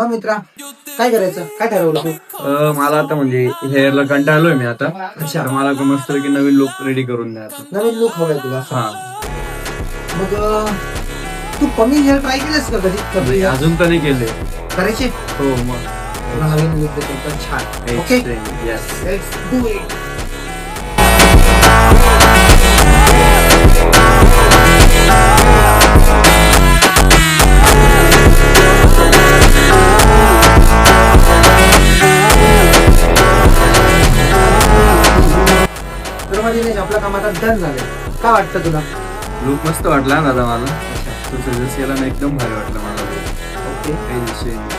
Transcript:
मित्रा काय करायचं, काय ठरवलं तू? मला आता म्हणजे हेअरला कंटाळलोय मी आता. अच्छा. तर मला आता मस्त की नवीन लुक रेडी करून द्या आता. नवीन लुक हवाय तुला? हा मग तू पमी हेअर ट्राय केलंस का कधी? नाही, अजून तर नाही केले. करायचे? हो मग तुला नवीन लुक देतो तर छान. Okay, yes. Let's do it. तर मग दिनेश, आपलं काम आता डन झालंय. काय वाटतं तुला? लुक मस्त वाटला ना दादा मला. तू सजेस्ट केला ना, एकदम भारी वाटलं मला. ओके, काही विषय नाही.